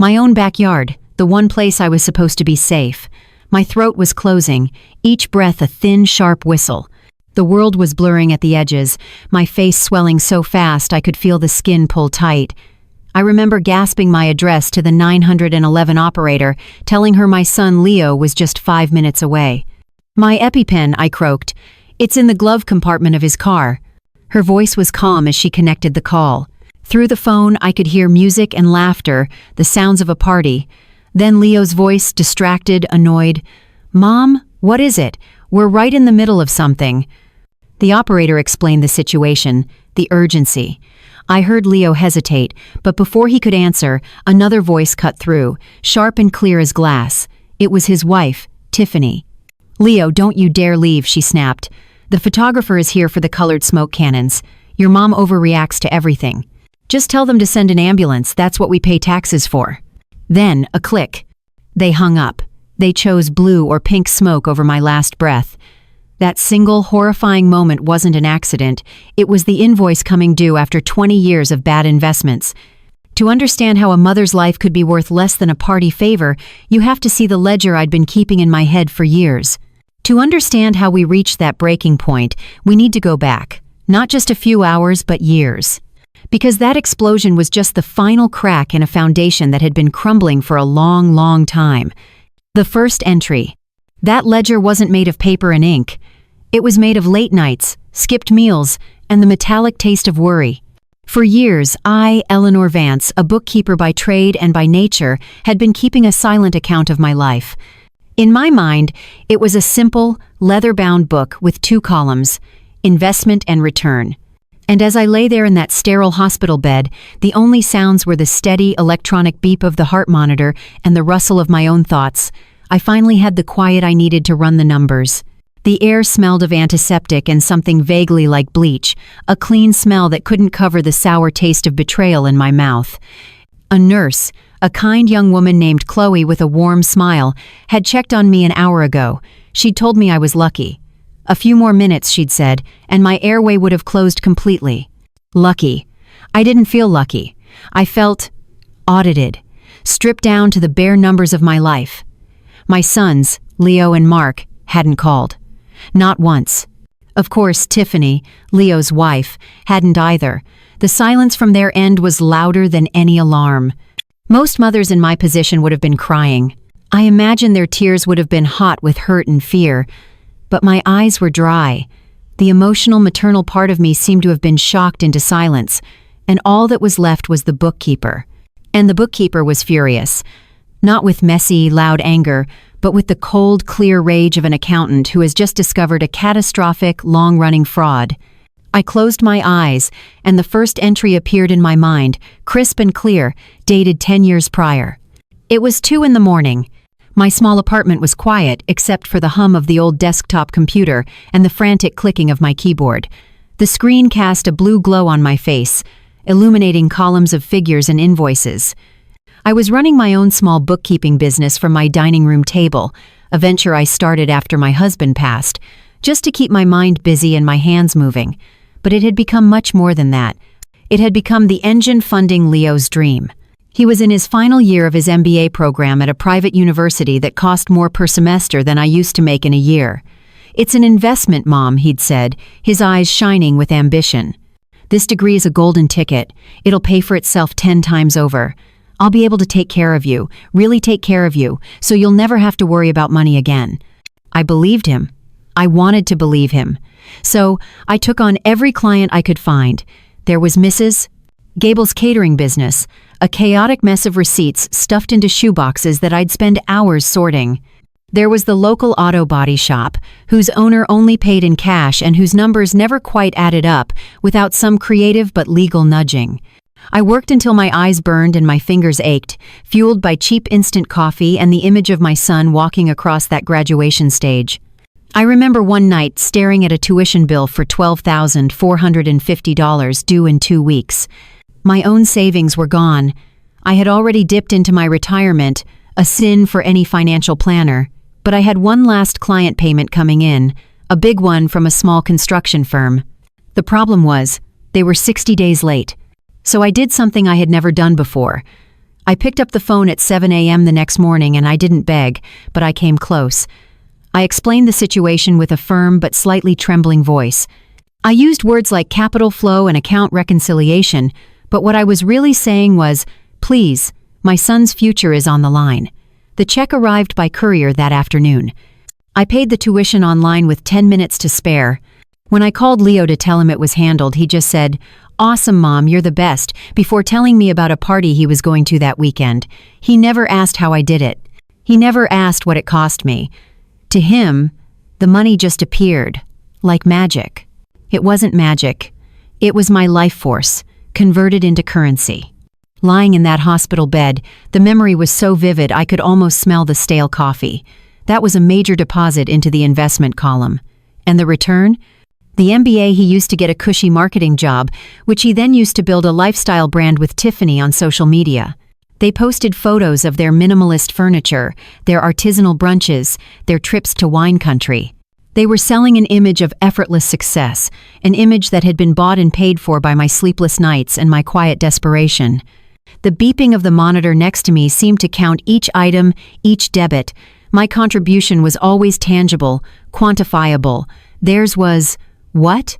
My own backyard, the one place I was supposed to be safe. My throat was closing, each breath a thin, sharp whistle. The world was blurring at the edges, my face swelling so fast I could feel the skin pull tight. I remember gasping my address to the 911 operator, telling her my son Leo was just 5 minutes away. "My EpiPen," I croaked. "It's in the glove compartment of his car." Her voice was calm as she connected the call. Through the phone, I could hear music and laughter, the sounds of a party. Then Leo's voice, distracted, annoyed. "Mom, what is it? We're right in the middle of something." The operator explained the situation, the urgency. I heard Leo hesitate, but before he could answer, another voice cut through, sharp and clear as glass. It was his wife, Tiffany. "Leo, don't you dare leave," she snapped. "The photographer is here for the colored smoke cannons. Your mom overreacts to everything. Just tell them to send an ambulance, that's what we pay taxes for." Then, a click. They hung up. They chose blue or pink smoke over my last breath. That single, horrifying moment wasn't an accident. It was the invoice coming due after 20 years of bad investments. To understand how a mother's life could be worth less than a party favor, you have to see the ledger I'd been keeping in my head for years. To understand how we reached that breaking point, we need to go back. Not just a few hours, but years. Because that explosion was just the final crack in a foundation that had been crumbling for a long, long time. The first entry. That ledger wasn't made of paper and ink. It was made of late nights, skipped meals, and the metallic taste of worry. For years, I, Eleanor Vance, a bookkeeper by trade and by nature, had been keeping a silent account of my life. In my mind, it was a simple, leather-bound book with 2 columns, investment and return. And as I lay there in that sterile hospital bed, the only sounds were the steady electronic beep of the heart monitor and the rustle of my own thoughts. I finally had the quiet I needed to run the numbers. The air smelled of antiseptic and something vaguely like bleach, a clean smell that couldn't cover the sour taste of betrayal in my mouth. A nurse, a kind young woman named Chloe with a warm smile, had checked on me an hour ago. She'd told me I was lucky. A few more minutes, she'd said, and my airway would have closed completely. Lucky. I didn't feel lucky. I felt audited, stripped down to the bare numbers of my life. My sons, Leo and Mark, hadn't called. Not once. Of course, Tiffany, Leo's wife, hadn't either. The silence from their end was louder than any alarm. Most mothers in my position would have been crying. I imagine their tears would have been hot with hurt and fear. But my eyes were dry. The emotional maternal part of me seemed to have been shocked into silence, and all that was left was the bookkeeper. And the bookkeeper was furious. Not with messy, loud anger, but with the cold, clear rage of an accountant who has just discovered a catastrophic, long-running fraud. I closed my eyes, and the first entry appeared in my mind, crisp and clear, dated 10 years prior. It was 2 a.m. My small apartment was quiet, except for the hum of the old desktop computer and the frantic clicking of my keyboard. The screen cast a blue glow on my face, illuminating columns of figures and invoices. I was running my own small bookkeeping business from my dining room table, a venture I started after my husband passed, just to keep my mind busy and my hands moving. But it had become much more than that. It had become the engine funding Leo's dream. He was in his final year of his MBA program at a private university that cost more per semester than I used to make in a year. "It's an investment, Mom," he'd said, his eyes shining with ambition. "This degree is a golden ticket. It'll pay for itself 10 times over. I'll be able to take care of you, really take care of you, so you'll never have to worry about money again." I believed him. I wanted to believe him. So I took on every client I could find. There was Mrs. Gable's catering business, a chaotic mess of receipts stuffed into shoeboxes that I'd spend hours sorting. There was the local auto body shop, whose owner only paid in cash and whose numbers never quite added up without some creative but legal nudging. I worked until my eyes burned and my fingers ached, fueled by cheap instant coffee and the image of my son walking across that graduation stage. I remember one night staring at a tuition bill for $12,450 due in 2 weeks. My own savings were gone. I had already dipped into my retirement, a sin for any financial planner. But I had one last client payment coming in, a big one from a small construction firm. The problem was, they were 60 days late. So I did something I had never done before. I picked up the phone at 7 a.m. the next morning and I didn't beg, but I came close. I explained the situation with a firm but slightly trembling voice. I used words like capital flow and account reconciliation, but what I was really saying was, "Please, my son's future is on the line." The check arrived by courier that afternoon. I paid the tuition online with 10 minutes to spare. When I called Leo to tell him it was handled, he just said, "Awesome, Mom, you're the best," before telling me about a party he was going to that weekend. He never asked how I did it. He never asked what it cost me. To him, the money just appeared, like magic. It wasn't magic. It was my life force, converted into currency. Lying in that hospital bed, the memory was so vivid I could almost smell the stale coffee. That was a major deposit into the investment column. And the return? The MBA he used to get a cushy marketing job, which he then used to build a lifestyle brand with Tiffany on social media. They posted photos of their minimalist furniture, their artisanal brunches, their trips to wine country. They were selling an image of effortless success, an image that had been bought and paid for by my sleepless nights and my quiet desperation. The beeping of the monitor next to me seemed to count each item, each debit. My contribution was always tangible, quantifiable. Theirs was, what?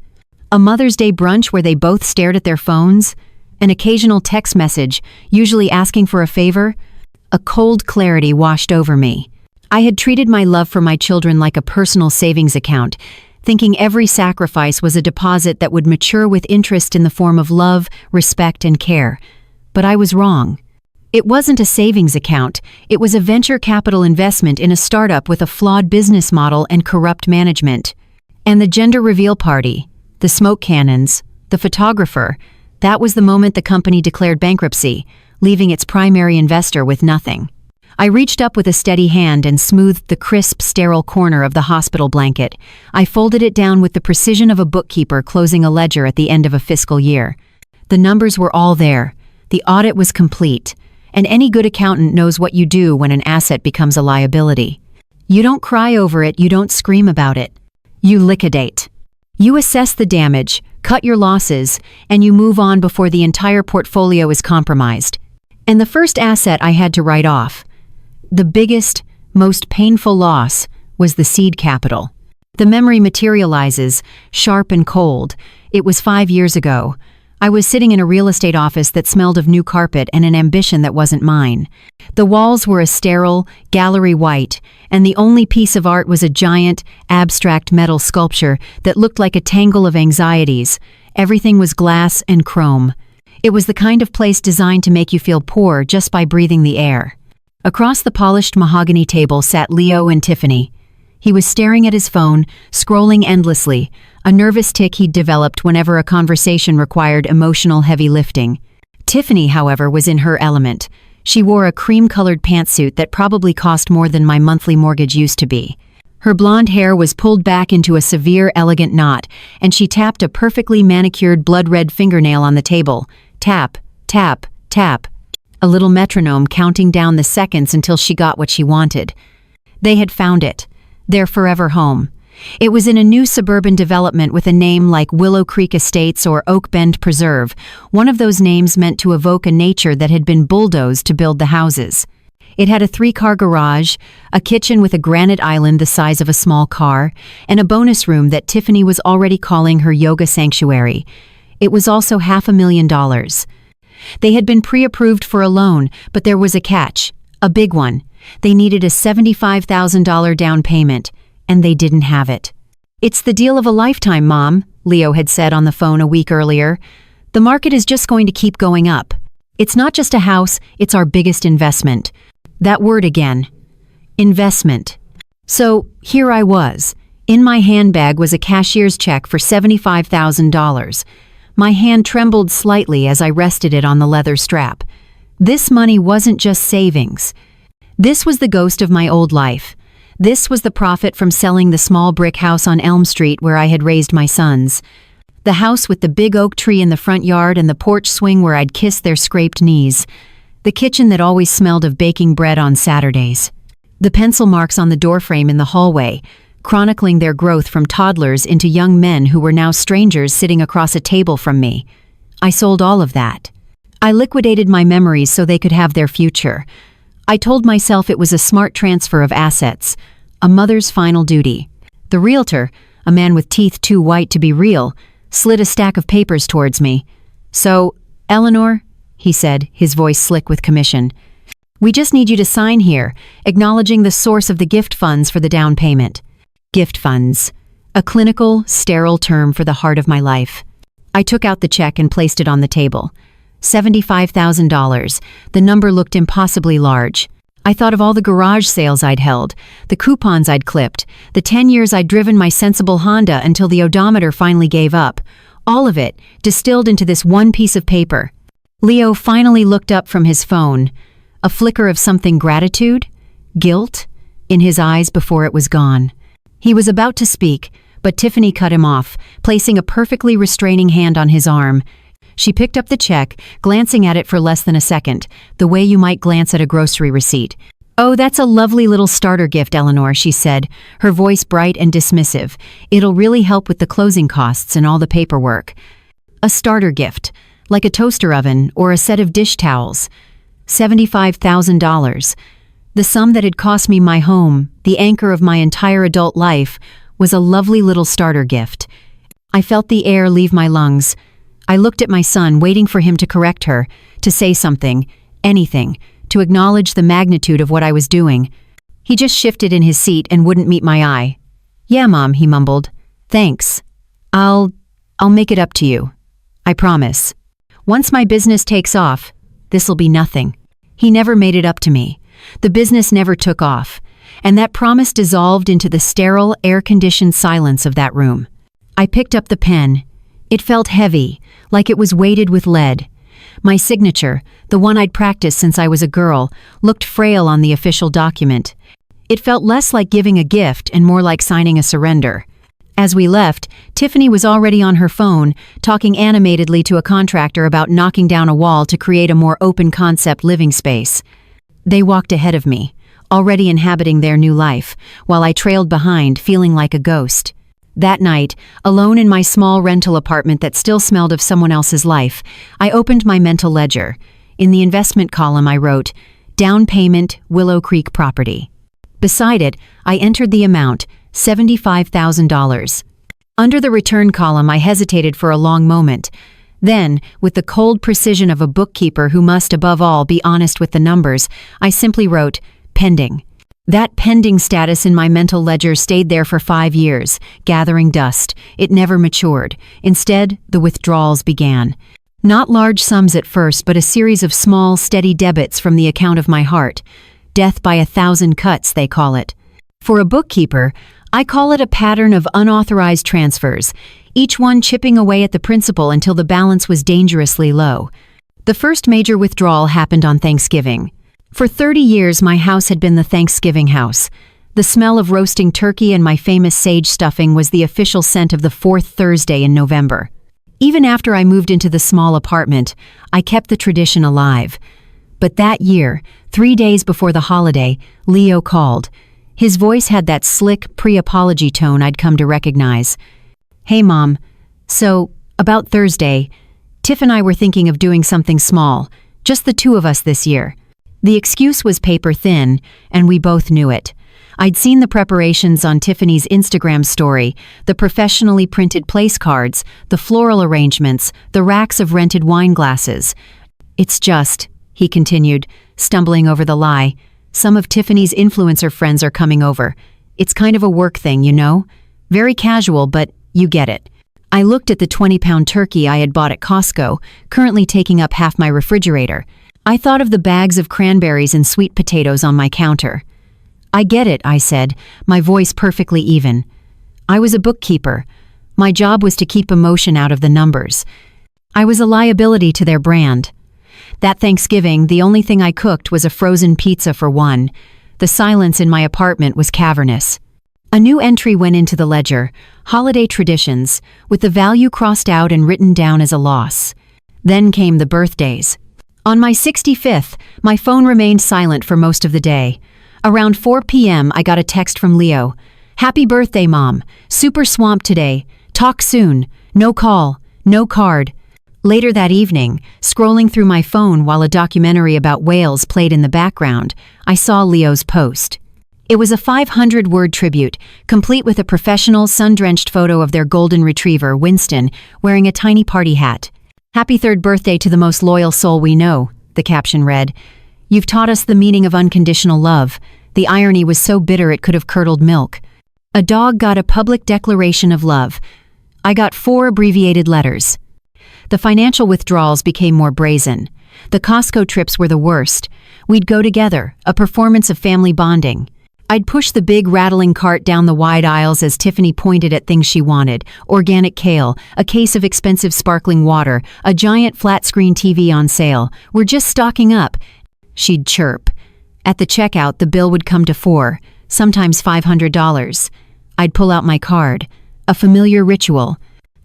A Mother's Day brunch where they both stared at their phones? An occasional text message, usually asking for a favor? A cold clarity washed over me. I had treated my love for my children like a personal savings account, thinking every sacrifice was a deposit that would mature with interest in the form of love, respect, and care. But I was wrong. It wasn't a savings account. It was a venture capital investment in a startup with a flawed business model and corrupt management. And the gender reveal party, the smoke cannons, the photographer, that was the moment the company declared bankruptcy, leaving its primary investor with nothing. I reached up with a steady hand and smoothed the crisp, sterile corner of the hospital blanket. I folded it down with the precision of a bookkeeper closing a ledger at the end of a fiscal year. The numbers were all there. The audit was complete. And any good accountant knows what you do when an asset becomes a liability. You don't cry over it, you don't scream about it. You liquidate. You assess the damage, cut your losses, and you move on before the entire portfolio is compromised. And the first asset I had to write off, the biggest, most painful loss, was the seed capital. The memory materializes, sharp and cold. It was 5 years ago. I was sitting in a real estate office that smelled of new carpet and an ambition that wasn't mine. The walls were a sterile, gallery white, and the only piece of art was a giant, abstract metal sculpture that looked like a tangle of anxieties. Everything was glass and chrome. It was the kind of place designed to make you feel poor just by breathing the air. Across the polished mahogany table sat Leo and Tiffany. He was staring at his phone, scrolling endlessly, a nervous tic he'd developed whenever a conversation required emotional heavy lifting. Tiffany, however, was in her element. She wore a cream-colored pantsuit that probably cost more than my monthly mortgage used to be. Her blonde hair was pulled back into a severe, elegant knot, and she tapped a perfectly manicured blood-red fingernail on the table. Tap, tap, tap. A little metronome counting down the seconds until she got what she wanted. They had found it. Their forever home. It was in a new suburban development with a name like Willow Creek Estates or Oak Bend Preserve, one of those names meant to evoke a nature that had been bulldozed to build the houses. It had a 3-car garage, a kitchen with a granite island the size of a small car, and a bonus room that Tiffany was already calling her yoga sanctuary. It was also $500,000. They had been pre-approved for a loan, but there was a catch, a big one. They needed a $75,000 down payment, and they didn't have it. "It's the deal of a lifetime, Mom," Leo had said on the phone a week earlier. "The market is just going to keep going up. It's not just a house, it's our biggest investment." That word again. Investment. So, here I was. In my handbag was a cashier's check for $75,000. My hand trembled slightly as I rested it on the leather strap. This money wasn't just savings. This was the ghost of my old life. This was the profit from selling the small brick house on Elm Street where I had raised my sons. The house with the big oak tree in the front yard and the porch swing where I'd kissed their scraped knees. The kitchen that always smelled of baking bread on Saturdays. The pencil marks on the doorframe in the hallway, chronicling their growth from toddlers into young men who were now strangers sitting across a table from me. I sold all of that. I liquidated my memories so they could have their future. I told myself it was a smart transfer of assets, a mother's final duty. The realtor, a man with teeth too white to be real, slid a stack of papers towards me. "So, Eleanor," he said, his voice slick with commission, "we just need you to sign here, acknowledging the source of the gift funds for the down payment." Gift funds. A clinical, sterile term for the heart of my life. I took out the check and placed it on the table. $75,000. The number looked impossibly large. I thought of all the garage sales I'd held, the coupons I'd clipped, the 10 years I'd driven my sensible Honda until the odometer finally gave up. All of it distilled into this one piece of paper. Leo finally looked up from his phone. A flicker of something gratitude? Guilt? In his eyes before it was gone. He was about to speak, but Tiffany cut him off, placing a perfectly restraining hand on his arm. She picked up the check, glancing at it for less than a second, the way you might glance at a grocery receipt. "Oh, that's a lovely little starter gift, Eleanor," she said, her voice bright and dismissive. "It'll really help with the closing costs and all the paperwork." A starter gift, like a toaster oven or a set of dish towels. $75,000. The sum that had cost me my home, the anchor of my entire adult life, was a lovely little starter gift. I felt the air leave my lungs. I looked at my son, waiting for him to correct her, to say something, anything, to acknowledge the magnitude of what I was doing. He just shifted in his seat and wouldn't meet my eye. "Yeah, Mom," he mumbled. "Thanks. I'll make it up to you. I promise. Once my business takes off, this'll be nothing." He never made it up to me. The business never took off, and that promise dissolved into the sterile, air-conditioned silence of that room. I picked up the pen. It felt heavy, like it was weighted with lead. My signature, the one I'd practiced since I was a girl, looked frail on the official document. It felt less like giving a gift and more like signing a surrender. As we left, Tiffany was already on her phone, talking animatedly to a contractor about knocking down a wall to create a more open-concept living space. They walked ahead of me, already inhabiting their new life, while I trailed behind, feeling like a ghost. That night, alone in my small rental apartment that still smelled of someone else's life, I opened my mental ledger. In the investment column I wrote, "Down payment, Willow Creek property." Beside it, I entered the amount, $75,000. Under the return column I hesitated for a long moment. Then, with the cold precision of a bookkeeper who must above all be honest with the numbers, I simply wrote, "Pending." That pending status in my mental ledger stayed there for 5 years, gathering dust. It never matured. Instead, the withdrawals began. Not large sums at first, but a series of small, steady debits from the account of my heart. Death by 1,000 cuts, they call it. For a bookkeeper, I call it a pattern of unauthorized transfers, each one chipping away at the principal until the balance was dangerously low. The first major withdrawal happened on Thanksgiving. For 30 years, my house had been the Thanksgiving house. The smell of roasting turkey and my famous sage stuffing was the official scent of the fourth Thursday in November. Even after I moved into the small apartment, I kept the tradition alive. But that year, 3 days before the holiday, Leo called. His voice had that slick, pre-apology tone I'd come to recognize. "Hey, Mom. So, about Thursday, Tiff and I were thinking of doing something small, just the two of us this year." The excuse was paper thin, and we both knew it. I'd seen the preparations on Tiffany's Instagram story, the professionally printed place cards, the floral arrangements, the racks of rented wine glasses. "It's just," he continued, stumbling over the lie, "some of Tiffany's influencer friends are coming over. It's kind of a work thing, you know? Very casual, but you get it." I looked at the 20-pound turkey I had bought at Costco, currently taking up half my refrigerator. I thought of the bags of cranberries and sweet potatoes on my counter. "I get it," I said, my voice perfectly even. I was a bookkeeper. My job was to keep emotion out of the numbers. I was a liability to their brand. That Thanksgiving, the only thing I cooked was a frozen pizza for one. The silence in my apartment was cavernous. A new entry went into the ledger, holiday traditions, with the value crossed out and written down as a loss. Then came the birthdays. On my 65th, my phone remained silent for most of the day. Around 4 p.m., I got a text from Leo. "Happy birthday, Mom. Super swamped today. Talk soon. No call. No card." Later that evening, scrolling through my phone while a documentary about whales played in the background, I saw Leo's post. It was a 500-word tribute, complete with a professional, sun-drenched photo of their golden retriever, Winston, wearing a tiny party hat. "Happy 3rd birthday to the most loyal soul we know," the caption read. "You've taught us the meaning of unconditional love." The irony was so bitter it could have curdled milk. A dog got a public declaration of love. I got 4 abbreviated letters. The financial withdrawals became more brazen. The Costco trips were the worst. We'd go together, a performance of family bonding. I'd push the big rattling cart down the wide aisles as Tiffany pointed at things she wanted: organic kale, a case of expensive sparkling water, a giant flat-screen TV on sale. "We're just stocking up," she'd chirp. At the checkout, the bill would come to $4, sometimes $500. I'd pull out my card. A familiar ritual.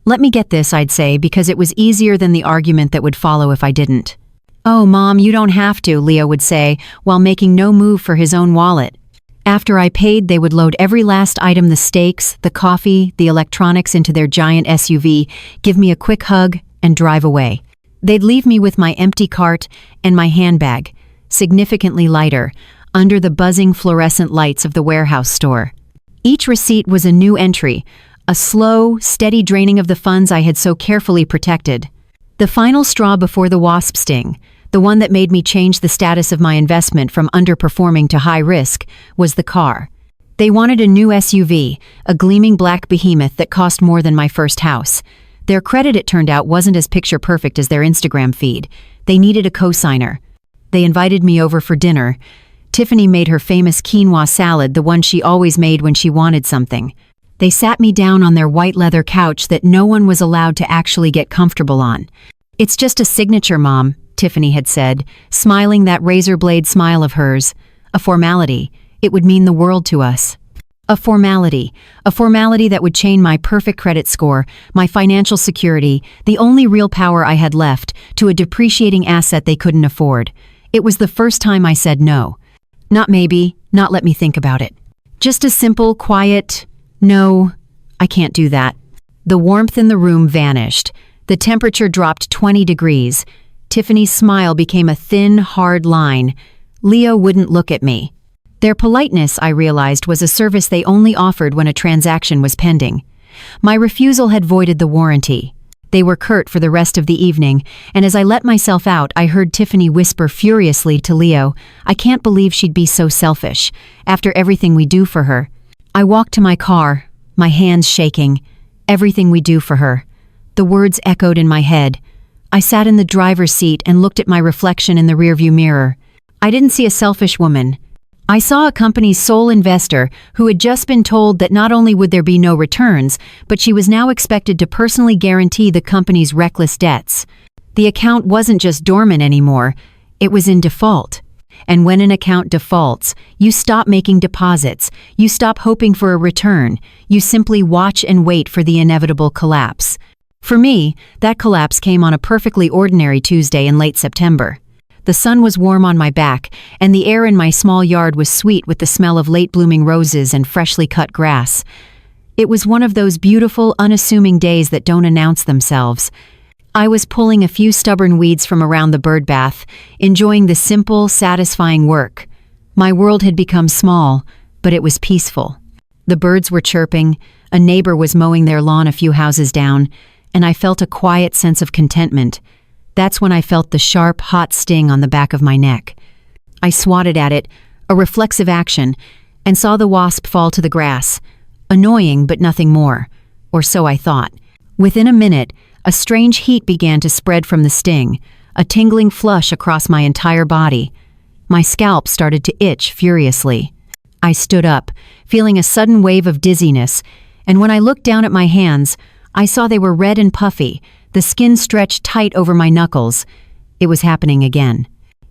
"Let me get this," I'd say, because it was easier than the argument that would follow if I didn't. "Oh, Mom, you don't have to," Leo would say, while making no move for his own wallet. After I paid, they would load every last item, the steaks, the coffee, the electronics, into their giant SUV, give me a quick hug, and drive away. They'd leave me with my empty cart and my handbag, significantly lighter, under the buzzing fluorescent lights of the warehouse store. Each receipt was a new entry, a slow, steady draining of the funds I had so carefully protected. The final straw before the wasp sting, the one that made me change the status of my investment from underperforming to high risk, was the car. They wanted a new SUV, a gleaming black behemoth that cost more than my first house. Their credit, it turned out, wasn't as picture-perfect as their Instagram feed. They needed a co-signer. They invited me over for dinner. Tiffany made her famous quinoa salad, the one she always made when she wanted something. They sat me down on their white leather couch that no one was allowed to actually get comfortable on. "It's just a signature, Mom," Tiffany had said, smiling that razor blade smile of hers. "A formality. It would mean the world to us." A formality that would chain my perfect credit score, my financial security, the only real power I had left, to a depreciating asset they couldn't afford. It was the first time I said no. Not maybe, not let me think about it. Just a simple, quiet, "No, I can't do that." The warmth in the room vanished. The temperature dropped 20 degrees. Tiffany's smile became a thin, hard line. Leo wouldn't look at me. Their politeness, I realized, was a service they only offered when a transaction was pending. My refusal had voided the warranty. They were curt for the rest of the evening, and as I let myself out, I heard Tiffany whisper furiously to Leo, "I can't believe she'd be so selfish, after everything we do for her." I walked to my car, my hands shaking. "Everything we do for her." The words echoed in my head. I sat in the driver's seat and looked at my reflection in the rearview mirror. I didn't see a selfish woman. I saw a company's sole investor who had just been told that not only would there be no returns, but she was now expected to personally guarantee the company's reckless debts. The account wasn't just dormant anymore, it was in default. And when an account defaults, you stop making deposits, you stop hoping for a return, you simply watch and wait for the inevitable collapse. For me, that collapse came on a perfectly ordinary Tuesday in late September. The sun was warm on my back, and the air in my small yard was sweet with the smell of late-blooming roses and freshly cut grass. It was one of those beautiful, unassuming days that don't announce themselves. I was pulling a few stubborn weeds from around the bird bath, enjoying the simple, satisfying work. My world had become small, but it was peaceful. The birds were chirping, a neighbor was mowing their lawn a few houses down, and I felt a quiet sense of contentment. That's when I felt the sharp, hot sting on the back of my neck. I swatted at it, a reflexive action, and saw the wasp fall to the grass. Annoying, but nothing more. Or so I thought. Within a minute, a strange heat began to spread from the sting, a tingling flush across my entire body. My scalp started to itch furiously. I stood up, feeling a sudden wave of dizziness, and when I looked down at my hands, I saw they were red and puffy, the skin stretched tight over my knuckles. It was happening again.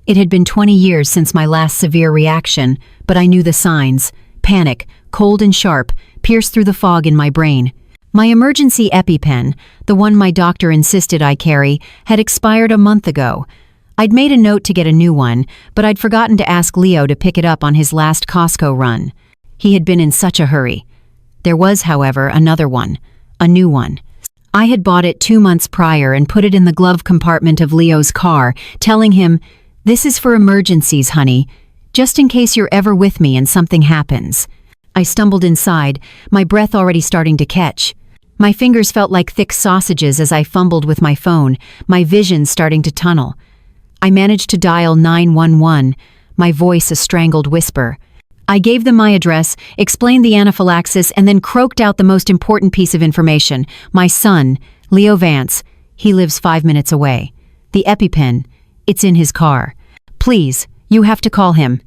It had been 20 years since my last severe reaction, but I knew the signs. Panic, cold and sharp, pierced through the fog in my brain. My emergency EpiPen, the one my doctor insisted I carry, had expired a month ago. I'd made a note to get a new one, but I'd forgotten to ask Leo to pick it up on his last Costco run. He had been in such a hurry. There was, however, another one. A new one. I had bought it 2 months prior and put it in the glove compartment of Leo's car, telling him, "This is for emergencies, honey, just in case you're ever with me and something happens." I stumbled inside, my breath already starting to catch. My fingers felt like thick sausages as I fumbled with my phone, my vision starting to tunnel. I managed to dial 911, my voice a strangled whisper. I gave them my address, explained the anaphylaxis, and then croaked out the most important piece of information. My son, Leo Vance, he lives 5 minutes away. The EpiPen, it's in his car. Please, you have to call him.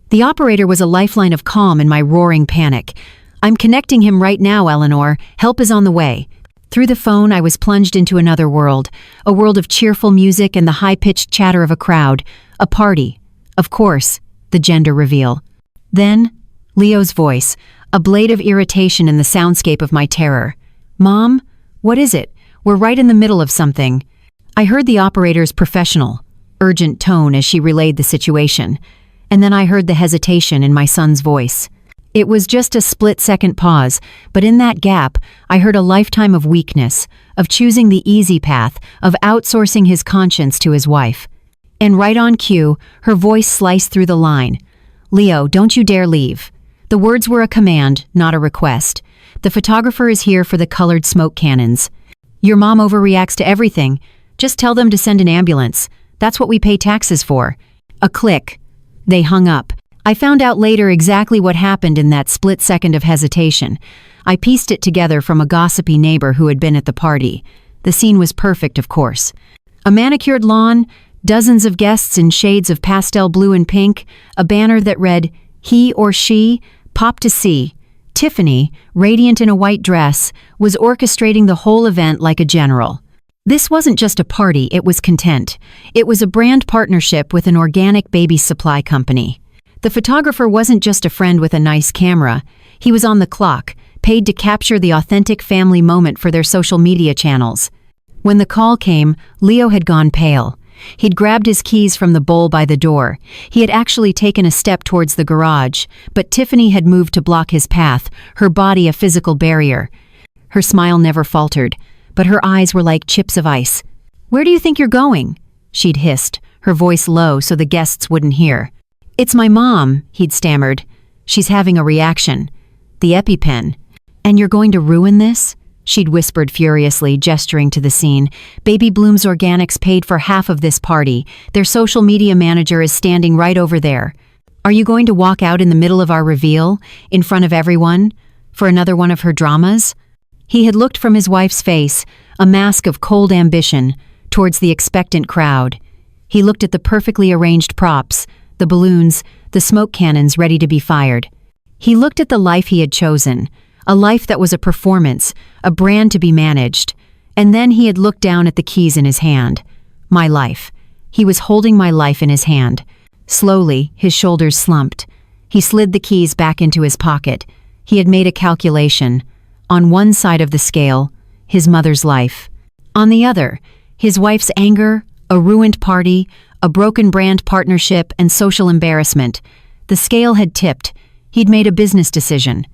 The operator was a lifeline of calm in my roaring panic. "I'm connecting him right now, Eleanor. Help is on the way." Through the phone, I was plunged into another world, a world of cheerful music and the high-pitched chatter of a crowd. A party. Of course, the gender reveal. Then, Leo's voice, a blade of irritation in the soundscape of my terror. "Mom, what is it? We're right in the middle of something." I heard the operator's professional, urgent tone as she relayed the situation, and then I heard the hesitation in my son's voice. It was just a split-second pause, but in that gap, I heard a lifetime of weakness, of choosing the easy path, of outsourcing his conscience to his wife. And right on cue, her voice sliced through the line. "Leo, don't you dare leave." The words were a command, not a request. "The photographer is here for the colored smoke cannons. Your mom overreacts to everything. Just tell them to send an ambulance. That's what we pay taxes for." A click. They hung up. I found out later exactly what happened in that split second of hesitation. I pieced it together from a gossipy neighbor who had been at the party. The scene was perfect, of course. A manicured lawn, dozens of guests in shades of pastel blue and pink, a banner that read, "He or she, pop to see." Tiffany, radiant in a white dress, was orchestrating the whole event like a general. This wasn't just a party, it was content. It was a brand partnership with an organic baby supply company. The photographer wasn't just a friend with a nice camera. He was on the clock, paid to capture the authentic family moment for their social media channels. When the call came, Leo had gone pale. He'd grabbed his keys from the bowl by the door. He had actually taken a step towards the garage, but Tiffany had moved to block his path, her body a physical barrier. Her smile never faltered, but her eyes were like chips of ice. "Where do you think you're going?" she'd hissed, her voice low so the guests wouldn't hear. "It's my mom," he'd stammered. "She's having a reaction. The EpiPen." "And you're going to ruin this?" she'd whispered furiously, gesturing to the scene. "Baby Bloom's Organics paid for half of this party. Their social media manager is standing right over there. Are you going to walk out in the middle of our reveal, in front of everyone, for another one of her dramas?" He had looked from his wife's face, a mask of cold ambition, towards the expectant crowd. He looked at the perfectly arranged props, the balloons, the smoke cannons ready to be fired. He looked at the life he had chosen, a life that was a performance, a brand to be managed. And then he had looked down at the keys in his hand. My life. He was holding my life in his hand. Slowly, his shoulders slumped. He slid the keys back into his pocket. He had made a calculation. On one side of the scale, his mother's life. On the other, his wife's anger, a ruined party, a broken brand partnership, and social embarrassment. The scale had tipped. He'd made a business decision.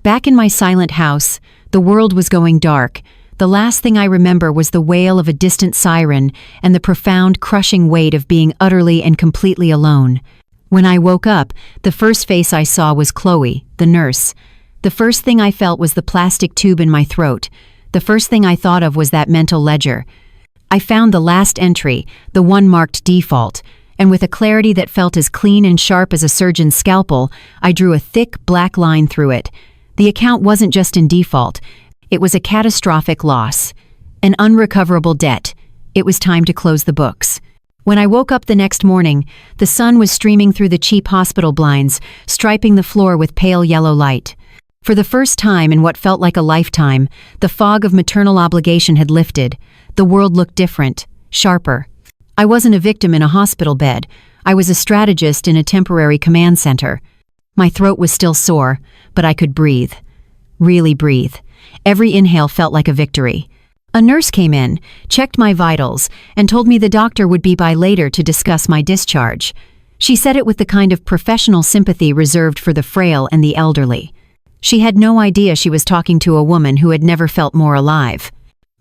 Back in my silent house, the world was going dark. The last thing I remember was the wail of a distant siren and the profound, crushing weight of being utterly and completely alone. When I woke up, the first face I saw was Chloe, the nurse. The first thing I felt was the plastic tube in my throat. The first thing I thought of was that mental ledger. I found the last entry, the one marked default, and with a clarity that felt as clean and sharp as a surgeon's scalpel, I drew a thick black line through it. The account wasn't just in default. It was a catastrophic loss, an unrecoverable debt. It was time to close the books. When I woke up the next morning, the sun was streaming through the cheap hospital blinds, striping the floor with pale yellow light. For the first time in what felt like a lifetime, the fog of maternal obligation had lifted. The world looked different, sharper. I wasn't a victim in a hospital bed. I was a strategist in a temporary command center. My throat was still sore, but I could breathe. Really breathe. Every inhale felt like a victory. A nurse came in, checked my vitals, and told me the doctor would be by later to discuss my discharge. She said it with the kind of professional sympathy reserved for the frail and the elderly. She had no idea she was talking to a woman who had never felt more alive.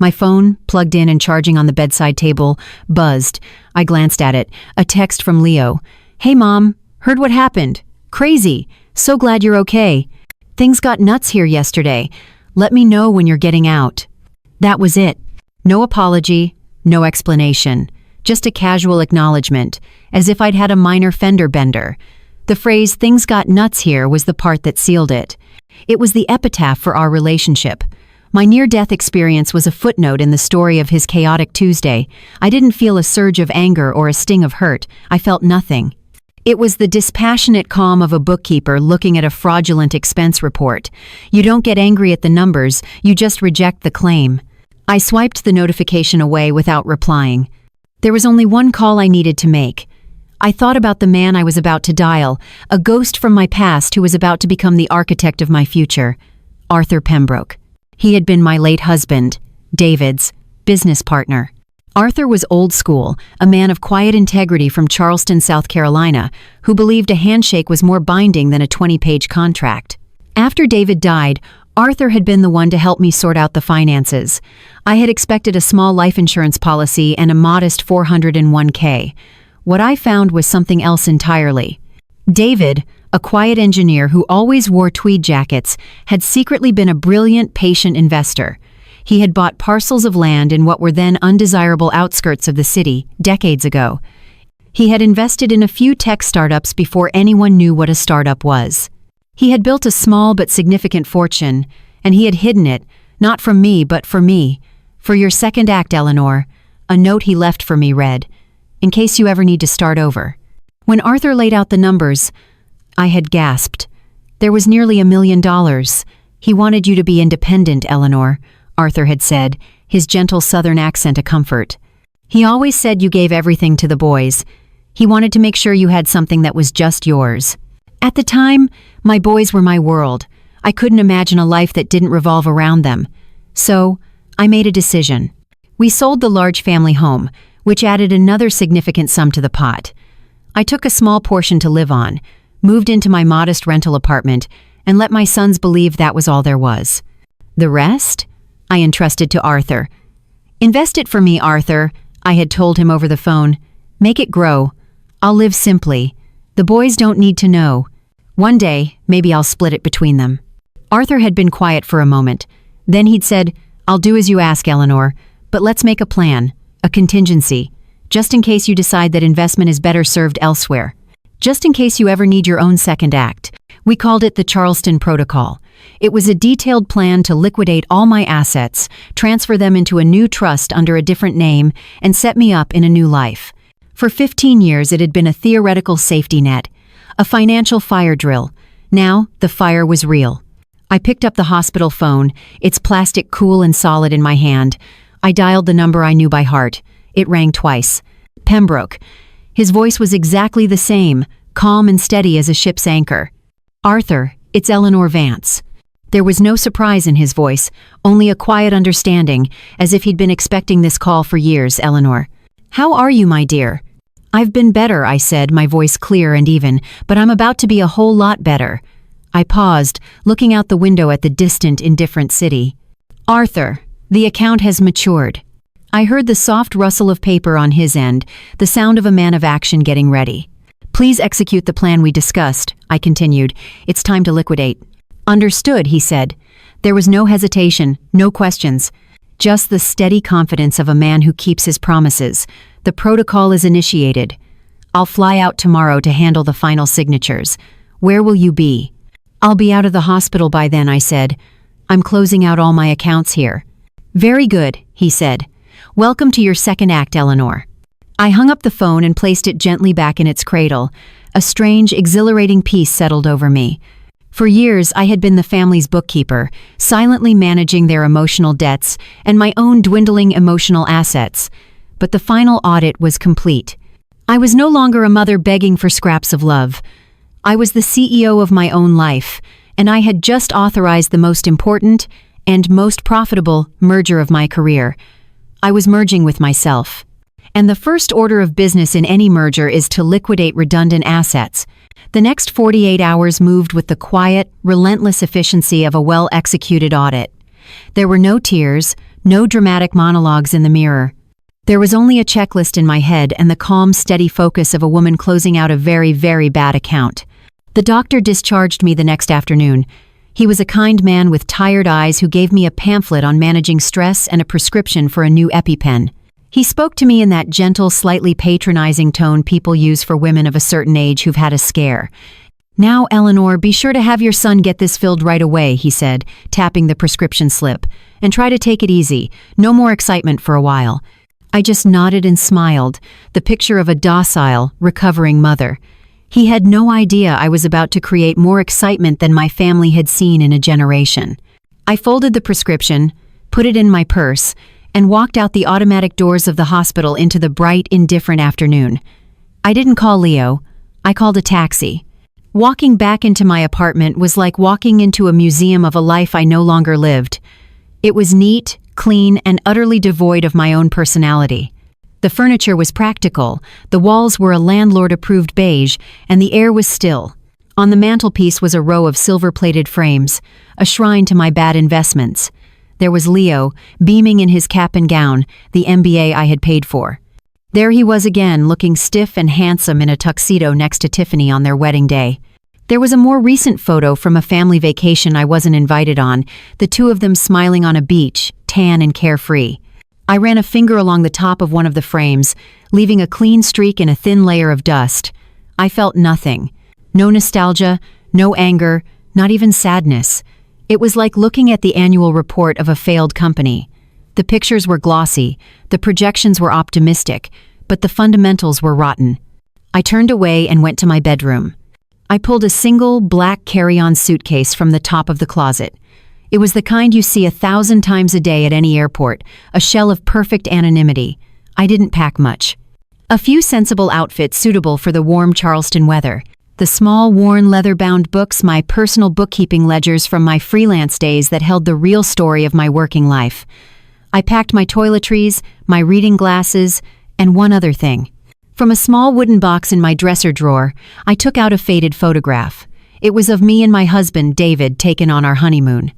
My phone, plugged in and charging on the bedside table, buzzed. I glanced at it. A text from Leo. "Hey Mom, heard what happened. Crazy. So glad you're okay. Things got nuts here yesterday. Let me know when you're getting out." That was it. No apology, no explanation. Just a casual acknowledgement, as if I'd had a minor fender bender. The phrase, "things got nuts here," was the part that sealed it. It was the epitaph for our relationship. My near-death experience was a footnote in the story of his chaotic Tuesday. I didn't feel a surge of anger or a sting of hurt. I felt nothing. It was the dispassionate calm of a bookkeeper looking at a fraudulent expense report. You don't get angry at the numbers, you just reject the claim. I swiped the notification away without replying. There was only one call I needed to make. I thought about the man I was about to dial, a ghost from my past who was about to become the architect of my future. Arthur Pembroke. He had been my late husband, David's, business partner. Arthur was old school, a man of quiet integrity from Charleston, South Carolina, who believed a handshake was more binding than a 20-page contract. After David died, Arthur had been the one to help me sort out the finances. I had expected a small life insurance policy and a modest 401k. What I found was something else entirely. David, a quiet engineer who always wore tweed jackets, had secretly been a brilliant, patient investor. He had bought parcels of land in what were then undesirable outskirts of the city, decades ago. He had invested in a few tech startups before anyone knew what a startup was. He had built a small but significant fortune, and he had hidden it, not from me but for me. "For your second act, Eleanor," a note he left for me read, "in case you ever need to start over." When Arthur laid out the numbers, I had gasped. There was nearly $1 million. "He wanted you to be independent, Eleanor," Arthur had said, his gentle southern accent a comfort. "He always said you gave everything to the boys. He wanted to make sure you had something that was just yours." At the time, my boys were my world. I couldn't imagine a life that didn't revolve around them. So, I made a decision. We sold the large family home, which added another significant sum to the pot. I took a small portion to live on, moved into my modest rental apartment, and let my sons believe that was all there was. The rest? I entrusted to Arthur. "Invest it for me, Arthur," I had told him over the phone. "Make it grow. I'll live simply. The boys don't need to know. One day, maybe I'll split it between them." Arthur had been quiet for a moment. Then he'd said, "I'll do as you ask, Eleanor, but let's make a plan, a contingency, just in case you decide that investment is better served elsewhere. Just in case you ever need your own second act." We called it the Charleston Protocol. It was a detailed plan to liquidate all my assets, transfer them into a new trust under a different name, and set me up in a new life. For 15 years it had been a theoretical safety net, a financial fire drill. Now, the fire was real. I picked up the hospital phone, its plastic cool and solid in my hand. I dialed the number I knew by heart. It rang twice. Pembroke. His voice was exactly the same, calm and steady as a ship's anchor. "Arthur, it's Eleanor Vance." There was no surprise in his voice, only a quiet understanding, as if he'd been expecting this call for years. "Eleanor. How are you, my dear?" "I've been better," I said, my voice clear and even, "but I'm about to be a whole lot better." I paused, looking out the window at the distant, indifferent city. "Arthur, the account has matured." I heard the soft rustle of paper on his end, the sound of a man of action getting ready. "Please execute the plan we discussed," I continued. "It's time to liquidate." "Understood," he said. There was no hesitation, no questions. Just the steady confidence of a man who keeps his promises. "The protocol is initiated. I'll fly out tomorrow to handle the final signatures. Where will you be?" "I'll be out of the hospital by then," I said. "I'm closing out all my accounts here." "Very good," he said. "Welcome to your second act, Eleanor." I hung up the phone and placed it gently back in its cradle. A strange, exhilarating peace settled over me. For years, I had been the family's bookkeeper, silently managing their emotional debts and my own dwindling emotional assets. But the final audit was complete. I was no longer a mother begging for scraps of love. I was the CEO of my own life, and I had just authorized the most important and most profitable merger of my career. I was merging with myself. And the first order of business in any merger is to liquidate redundant assets. The next 48 hours moved with the quiet, relentless efficiency of a well-executed audit. There were no tears, no dramatic monologues in the mirror. There was only a checklist in my head and the calm, steady focus of a woman closing out a very, very bad account. The doctor discharged me the next afternoon. He was a kind man with tired eyes who gave me a pamphlet on managing stress and a prescription for a new EpiPen. He spoke to me in that gentle, slightly patronizing tone people use for women of a certain age who've had a scare. "Now, Eleanor, be sure to have your son get this filled right away," he said, tapping the prescription slip. "And try to take it easy. No more excitement for a while." I just nodded and smiled, the picture of a docile, recovering mother. He had no idea I was about to create more excitement than my family had seen in a generation. I folded the prescription, put it in my purse, and walked out the automatic doors of the hospital into the bright, indifferent afternoon. I didn't call Leo. I called a taxi. Walking back into my apartment was like walking into a museum of a life I no longer lived. It was neat, clean, and utterly devoid of my own personality. The furniture was practical, the walls were a landlord-approved beige, and the air was still. On the mantelpiece was a row of silver-plated frames, a shrine to my bad investments. There was Leo, beaming in his cap and gown, the MBA I had paid for. There he was again, looking stiff and handsome in a tuxedo next to Tiffany on their wedding day. There was a more recent photo from a family vacation I wasn't invited on, the two of them smiling on a beach, tan and carefree. I ran a finger along the top of one of the frames, leaving a clean streak in a thin layer of dust. I felt nothing. No nostalgia, no anger, not even sadness. It was like looking at the annual report of a failed company. The pictures were glossy, the projections were optimistic, but the fundamentals were rotten. I turned away and went to my bedroom. I pulled a single, black carry-on suitcase from the top of the closet. It was the kind you see 1,000 times a day at any airport, a shell of perfect anonymity. I didn't pack much. A few sensible outfits suitable for the warm Charleston weather. The small, worn, leather-bound books, my personal bookkeeping ledgers from my freelance days that held the real story of my working life. I packed my toiletries, my reading glasses, and one other thing. From a small wooden box in my dresser drawer, I took out a faded photograph. It was of me and my husband, David, taken on our honeymoon.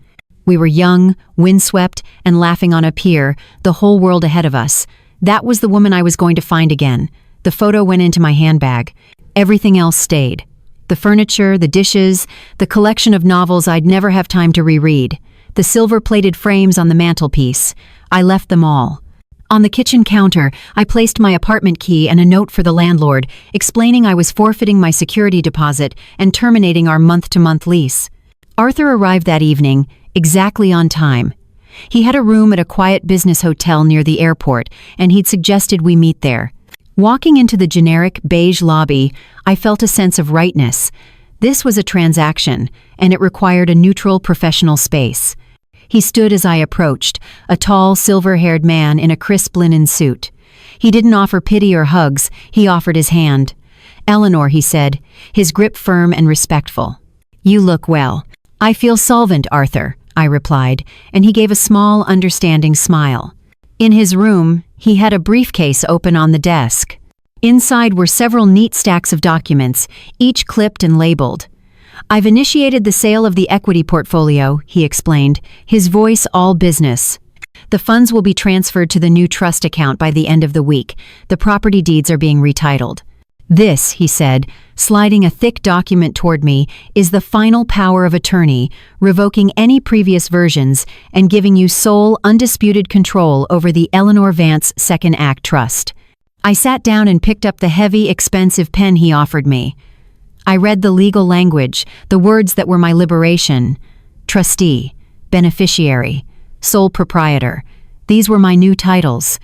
We were young, windswept, and laughing on a pier, the whole world ahead of us. That was the woman I was going to find again. The photo went into my handbag. Everything else stayed. The furniture, the dishes, the collection of novels I'd never have time to reread. The silver-plated frames on the mantelpiece. I left them all. On the kitchen counter, I placed my apartment key and a note for the landlord, explaining I was forfeiting my security deposit and terminating our month-to-month lease. Arthur arrived that evening, exactly on time. He had a room at a quiet business hotel near the airport, and he'd suggested we meet there. Walking into the generic beige lobby, I felt a sense of rightness. This was a transaction, and it required a neutral, professional space. He stood as I approached, a tall, silver-haired man in a crisp linen suit. He didn't offer pity or hugs, he offered his hand. "Eleanor," he said, his grip firm and respectful. "You look well." "I feel solvent, Arthur," I replied, and he gave a small, understanding smile. In his room, he had a briefcase open on the desk. Inside were several neat stacks of documents, each clipped and labeled. "I've initiated the sale of the equity portfolio," he explained, his voice all business. "The funds will be transferred to the new trust account by the end of the week. The property deeds are being retitled. This," he said, sliding a thick document toward me, "is the final power of attorney, revoking any previous versions and giving you sole, undisputed control over the Eleanor Vance Second Act Trust." I sat down and picked up the heavy, expensive pen he offered me. I read the legal language, the words that were my liberation. Trustee, beneficiary, sole proprietor. These were my new titles.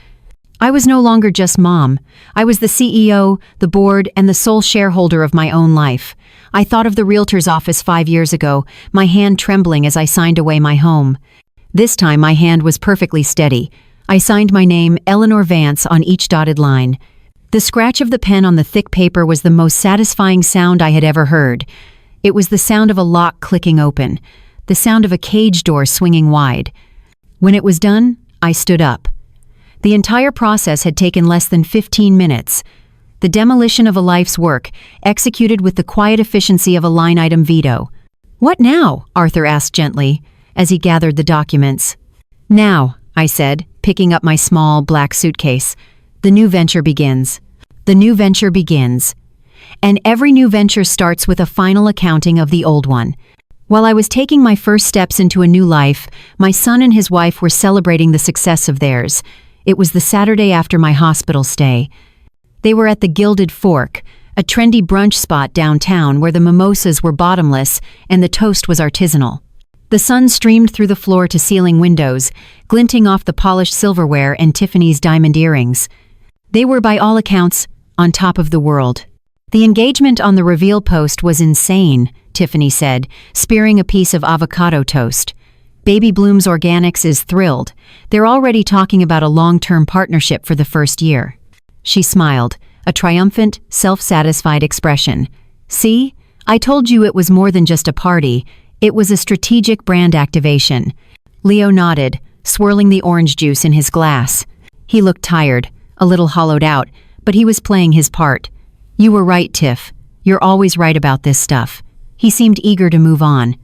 I was no longer just mom. I was the CEO, the board, and the sole shareholder of my own life. I thought of the realtor's office 5 years ago, my hand trembling as I signed away my home. This time my hand was perfectly steady. I signed my name, Eleanor Vance, on each dotted line. The scratch of the pen on the thick paper was the most satisfying sound I had ever heard. It was the sound of a lock clicking open, the sound of a cage door swinging wide. When it was done, I stood up. The entire process had taken less than 15 minutes. The demolition of a life's work, executed with the quiet efficiency of a line-item veto. "What now?" Arthur asked gently, as he gathered the documents. "Now," I said, picking up my small, black suitcase. The new venture begins. The new venture begins. And every new venture starts with a final accounting of the old one. While I was taking my first steps into a new life, my son and his wife were celebrating the success of theirs. It was the Saturday after my hospital stay. They were at the Gilded Fork, a trendy brunch spot downtown where the mimosas were bottomless and the toast was artisanal. The sun streamed through the floor-to-ceiling windows, glinting off the polished silverware and Tiffany's diamond earrings. They were, by all accounts, on top of the world. The engagement on the reveal post was insane, Tiffany said, spearing a piece of avocado toast. Baby Bloom's Organics is thrilled. They're already talking about a long-term partnership for the first year. She smiled, a triumphant, self-satisfied expression. See? I told you it was more than just a party. It was a strategic brand activation. Leo nodded, swirling the orange juice in his glass. He looked tired, a little hollowed out, but he was playing his part. You were right, Tiff. You're always right about this stuff. He seemed eager to move on.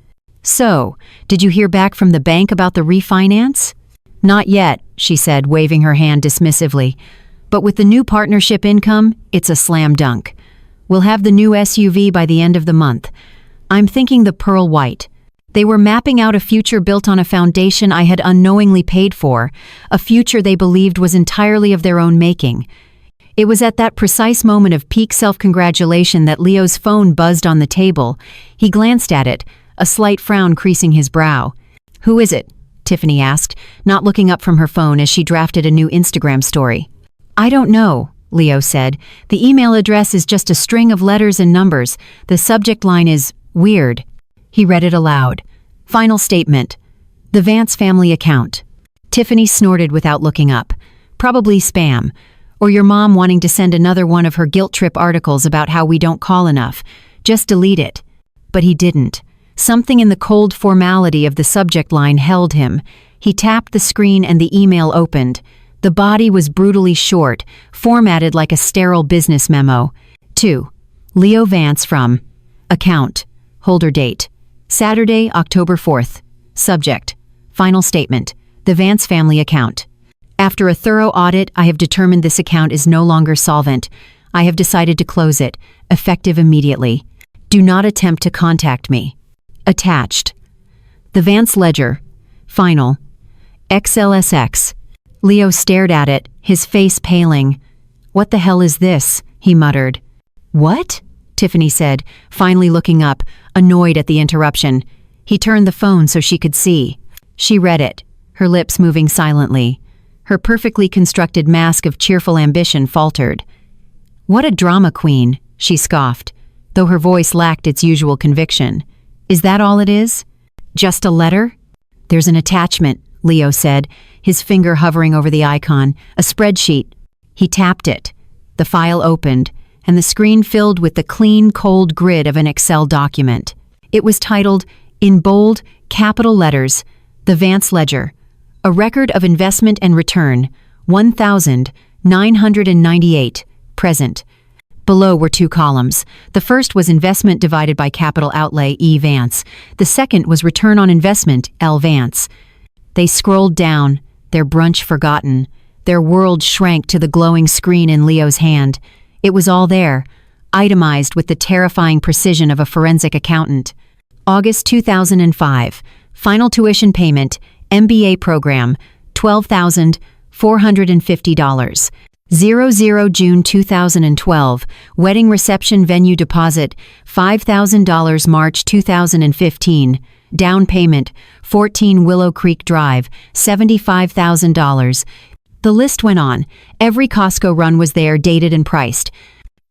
So, did you hear back from the bank about the refinance? Not yet, she said, waving her hand dismissively. But with the new partnership income, it's a slam dunk. We'll have the new SUV by the end of the month. I'm thinking the pearl white. They were mapping out a future built on a foundation I had unknowingly paid for, a future they believed was entirely of their own making. It was at that precise moment of peak self-congratulation that Leo's phone buzzed on the table. He glanced at it, a slight frown creasing his brow. "Who is it?" Tiffany asked, not looking up from her phone as she drafted a new Instagram story. "I don't know," Leo said. "The email address is just a string of letters and numbers. The subject line is weird." He read it aloud. Final statement. The Vance family account. Tiffany snorted without looking up. Probably spam. Or your mom wanting to send another one of her guilt trip articles about how we don't call enough. Just delete it. But he didn't. Something in the cold formality of the subject line held him. He tapped the screen and the email opened. The body was brutally short, formatted like a sterile business memo. 2. Leo Vance from. Account. Holder date. Saturday, October 4th. Subject. Final statement. The Vance family account. After a thorough audit, I have determined this account is no longer solvent. I have decided to close it, effective immediately. Do not attempt to contact me. Attached. The Vance ledger. Final. XLSX. Leo stared at it, his face paling. "What the hell is this?" he muttered. "What?" Tiffany said, finally looking up, annoyed at the interruption. He turned the phone so she could see. She read it, her lips moving silently. Her perfectly constructed mask of cheerful ambition faltered. "What a drama queen," she scoffed, though her voice lacked its usual conviction. "Is that all it is? Just a letter?" "There's an attachment," Leo said, his finger hovering over the icon, a spreadsheet. He tapped it. The file opened, and the screen filled with the clean, cold grid of an Excel document. It was titled, in bold, capital letters, The Vance Ledger, a record of investment and return, 1,998, present. Below were 2 columns. The first was investment divided by capital outlay, E. Vance. The second was return on investment, L. Vance. They scrolled down, their brunch forgotten. Their world shrank to the glowing screen in Leo's hand. It was all there, itemized with the terrifying precision of a forensic accountant. August 2005, final tuition payment, MBA program, $12,450. 00 June 2012, wedding reception venue deposit, $5,000 March 2015. Down payment, 14 Willow Creek Drive, $75,000. The list went on. Every Costco run was there, dated and priced.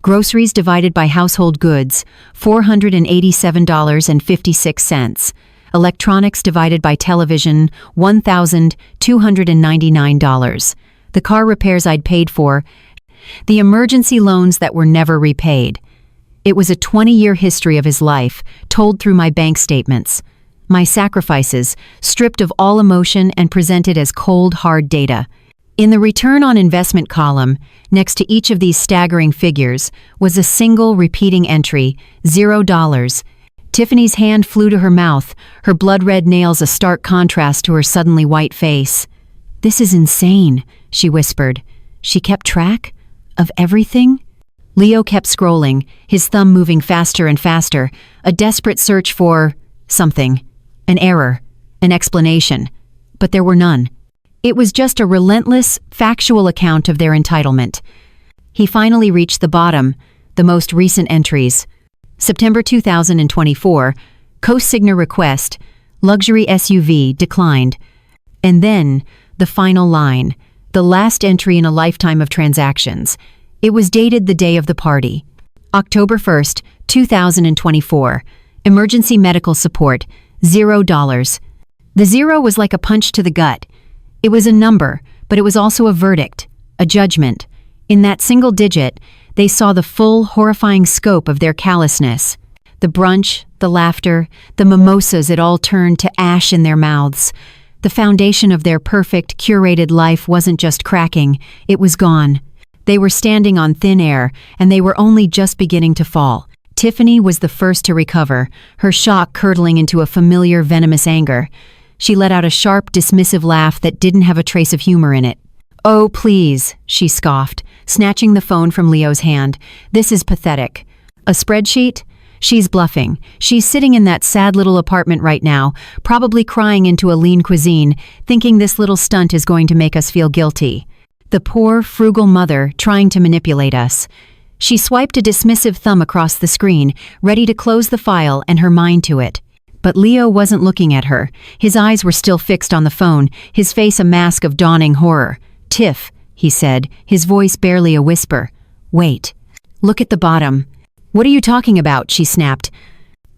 Groceries divided by household goods, $487.56. Electronics divided by television, $1,299. The car repairs I'd paid for. The emergency loans that were never repaid. It was a 20-year history of his life, told through my bank statements. My sacrifices, stripped of all emotion and presented as cold, hard data. In the return on investment column, next to each of these staggering figures, was a single repeating entry, $0. Tiffany's hand flew to her mouth, her blood-red nails a stark contrast to her suddenly white face. "This is insane," she whispered. "She kept track of everything?" Leo kept scrolling, his thumb moving faster and faster, a desperate search for something, an error, an explanation. But there were none. It was just a relentless, factual account of their entitlement. He finally reached the bottom, the most recent entries. September 2024, co-signer request, luxury SUV declined. And then, the final line, the last entry in a lifetime of transactions. It was dated the day of the party. October 1st, 2024. Emergency medical support, $0. The zero was like a punch to the gut. It was a number, but it was also a verdict, a judgment. In that single digit, they saw the full, horrifying scope of their callousness. The brunch, the laughter, the mimosas, it all turned to ash in their mouths. The foundation of their perfect, curated life wasn't just cracking, it was gone. They were standing on thin air, and they were only just beginning to fall. Tiffany was the first to recover, her shock curdling into a familiar, venomous anger. She let out a sharp, dismissive laugh that didn't have a trace of humor in it. "Oh, please," she scoffed, snatching the phone from Leo's hand. "This is pathetic. A spreadsheet? She's bluffing. She's sitting in that sad little apartment right now, probably crying into a lean cuisine, thinking this little stunt is going to make us feel guilty. The poor, frugal mother trying to manipulate us." She swiped a dismissive thumb across the screen, ready to close the file and her mind to it. But Leo wasn't looking at her. His eyes were still fixed on the phone, his face a mask of dawning horror. "Tiff," he said, his voice barely a whisper. "Wait. Look at the bottom." "What are you talking about?" she snapped.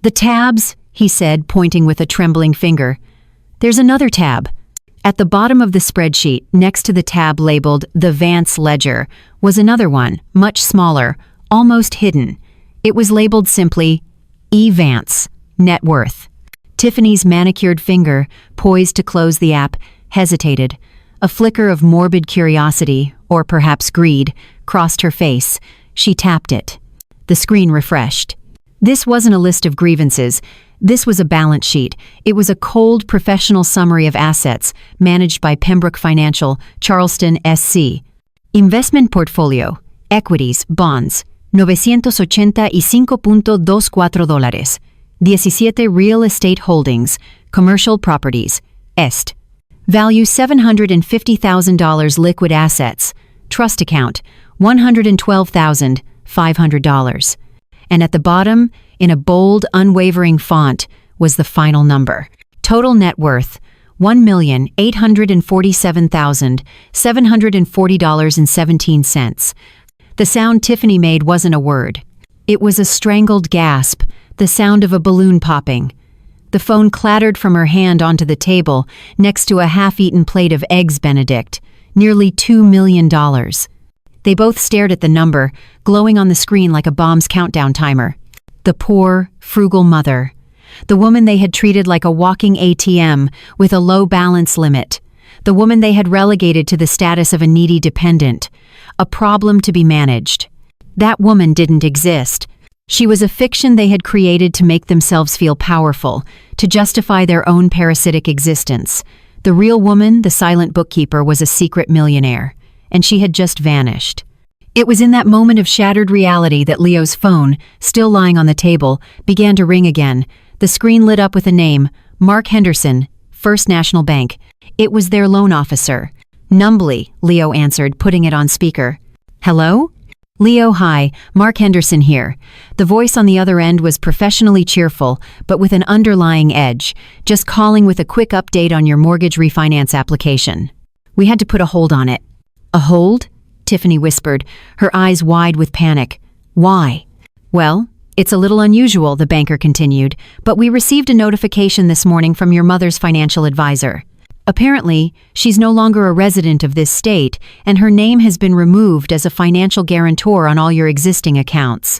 "The tabs," he said, pointing with a trembling finger. "There's another tab." At the bottom of the spreadsheet, next to the tab labeled The Vance Ledger, was another one, much smaller, almost hidden. It was labeled simply, E. Vance, Net Worth. Tiffany's manicured finger, poised to close the app, hesitated. A flicker of morbid curiosity, or perhaps greed, crossed her face. She tapped it. The screen refreshed. This wasn't a list of grievances. This was a balance sheet. It was a cold, professional summary of assets, managed by Pembroke Financial, Charleston, SC. Investment portfolio, equities, bonds, $985.24. 17 real estate holdings, commercial properties, est. Value $750,000 liquid assets, trust account, $112,500. And at the bottom, in a bold, unwavering font, was the final number. Total net worth, $1,847,740.17. The sound Tiffany made wasn't a word. It was a strangled gasp, the sound of a balloon popping. The phone clattered from her hand onto the table, next to a half-eaten plate of Eggs Benedict, nearly $2 million. They both stared at the number, glowing on the screen like a bomb's countdown timer. The poor, frugal mother. The woman they had treated like a walking ATM with a low balance limit. The woman they had relegated to the status of a needy dependent. A problem to be managed. That woman didn't exist. She was a fiction they had created to make themselves feel powerful, to justify their own parasitic existence. The real woman, the silent bookkeeper, was a secret millionaire, and she had just vanished. It was in that moment of shattered reality that Leo's phone, still lying on the table, began to ring again. The screen lit up with a name, Mark Henderson, First National Bank. It was their loan officer. Numbly, Leo answered, putting it on speaker. "Hello?" "Leo, hi, Mark Henderson here." The voice on the other end was professionally cheerful, but with an underlying edge. "Just calling with a quick update on your mortgage refinance application. We had to put a hold on it." "A hold?" Tiffany whispered, her eyes wide with panic. "Why?" "Well, it's a little unusual," the banker continued, "but we received a notification this morning from your mother's financial advisor. Apparently, she's no longer a resident of this state, and her name has been removed as a financial guarantor on all your existing accounts.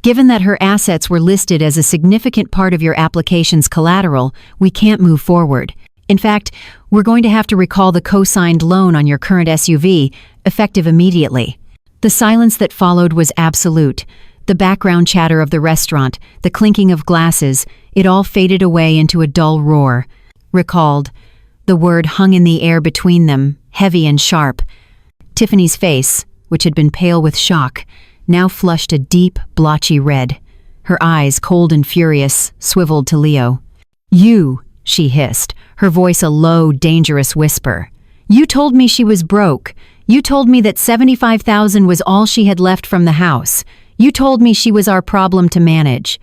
Given that her assets were listed as a significant part of your application's collateral, we can't move forward. In fact, we're going to have to recall the co-signed loan on your current SUV, effective immediately." The silence that followed was absolute. The background chatter of the restaurant, the clinking of glasses, it all faded away into a dull roar. Recalled. The word hung in the air between them, heavy and sharp. Tiffany's face, which had been pale with shock, now flushed a deep, blotchy red. Her eyes, cold and furious, swiveled to Leo. "You," she hissed, her voice a low, dangerous whisper. "You told me she was broke. You told me that $75,000 was all she had left from the house. You told me she was our problem to manage."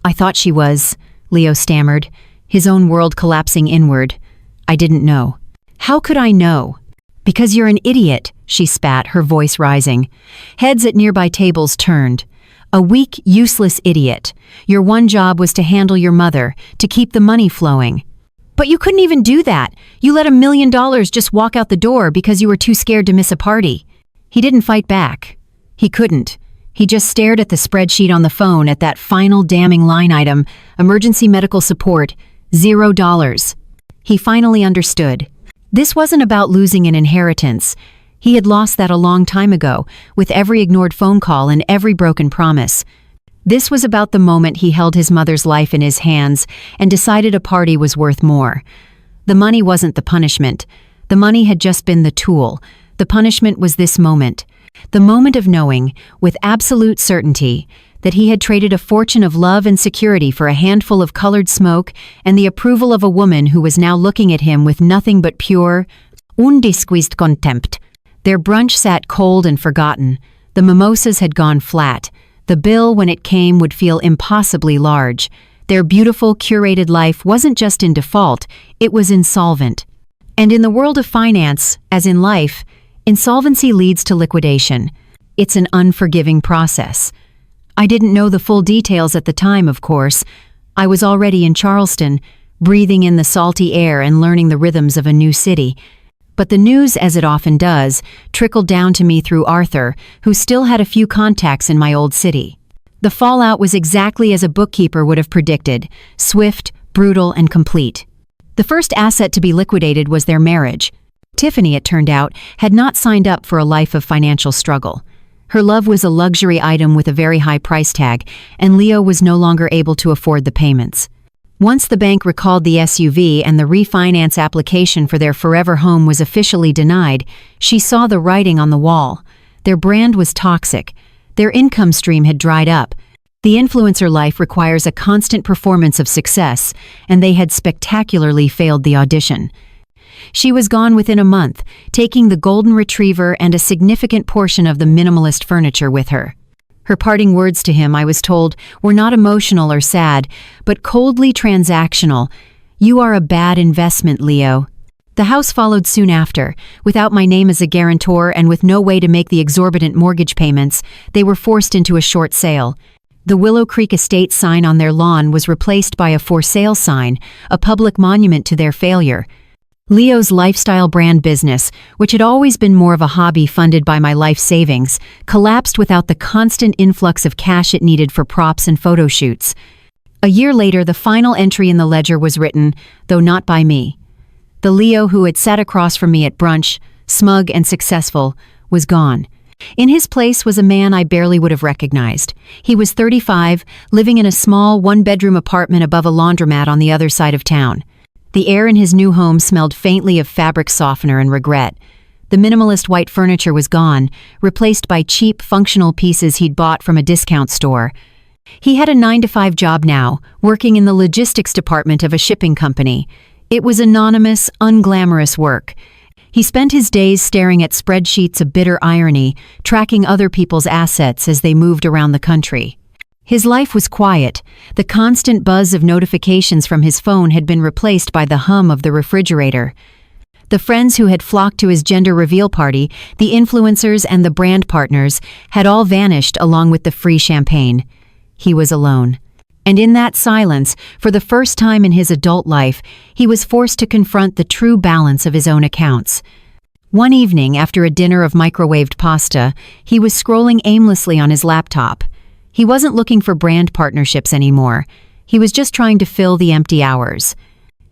"I thought she was," Leo stammered, his own world collapsing inward. "I didn't know." "How could I know?" "Because you're an idiot," she spat, her voice rising. Heads at nearby tables turned. "A weak, useless idiot. Your one job was to handle your mother, to keep the money flowing." "But you couldn't even do that. You let $1 million just walk out the door because you were too scared to miss a party." He didn't fight back. He couldn't. He just stared at the spreadsheet on the phone, at that final damning line item, emergency medical support, $0. He finally understood. This wasn't about losing an inheritance. He had lost that a long time ago, with every ignored phone call and every broken promise. This was about the moment he held his mother's life in his hands and decided a party was worth more. The money wasn't the punishment. The money had just been the tool. The punishment was this moment. The moment of knowing, with absolute certainty, that he had traded a fortune of love and security for a handful of colored smoke and the approval of a woman who was now looking at him with nothing but pure, undisguised contempt. Their brunch sat cold and forgotten. The mimosas had gone flat. The bill, when it came, would feel impossibly large. Their beautiful, curated life wasn't just in default, it was insolvent. And in the world of finance, as in life, insolvency leads to liquidation. It's an unforgiving process. I didn't know the full details at the time, of course. I was already in Charleston, breathing in the salty air and learning the rhythms of a new city. But the news, as it often does, trickled down to me through Arthur, who still had a few contacts in my old city. The fallout was exactly as a bookkeeper would have predicted, swift, brutal, and complete. The first asset to be liquidated was their marriage. Tiffany, it turned out, had not signed up for a life of financial struggle. Her love was a luxury item with a very high price tag, and Leo was no longer able to afford the payments. Once the bank recalled the SUV and the refinance application for their forever home was officially denied, she saw the writing on the wall. Their brand was toxic. Their income stream had dried up. The influencer life requires a constant performance of success, and they had spectacularly failed the audition. She was gone within a month, taking the golden retriever and a significant portion of the minimalist furniture with her. Her parting words to him, I was told, were not emotional or sad, but coldly transactional. "You are a bad investment, Leo." The house followed soon after. Without my name as a guarantor and with no way to make the exorbitant mortgage payments, they were forced into a short sale. The Willow Creek Estate sign on their lawn was replaced by a for sale sign, a public monument to their failure. Leo's lifestyle brand business, which had always been more of a hobby funded by my life savings, collapsed without the constant influx of cash it needed for props and photo shoots. A year later, the final entry in the ledger was written, though not by me. The Leo who had sat across from me at brunch, smug and successful, was gone. In his place was a man I barely would have recognized. He was 35, living in a small one-bedroom apartment above a laundromat on the other side of town. The air in his new home smelled faintly of fabric softener and regret. The minimalist white furniture was gone, replaced by cheap, functional pieces he'd bought from a discount store. He had a 9-to-5 job now, working in the logistics department of a shipping company. It was anonymous, unglamorous work. He spent his days staring at spreadsheets of bitter irony, tracking other people's assets as they moved around the country. His life was quiet. The constant buzz of notifications from his phone had been replaced by the hum of the refrigerator. The friends who had flocked to his gender reveal party, the influencers and the brand partners, had all vanished along with the free champagne. He was alone. And in that silence, for the first time in his adult life, he was forced to confront the true balance of his own accounts. One evening, after a dinner of microwaved pasta, he was scrolling aimlessly on his laptop. He wasn't looking for brand partnerships anymore. He was just trying to fill the empty hours.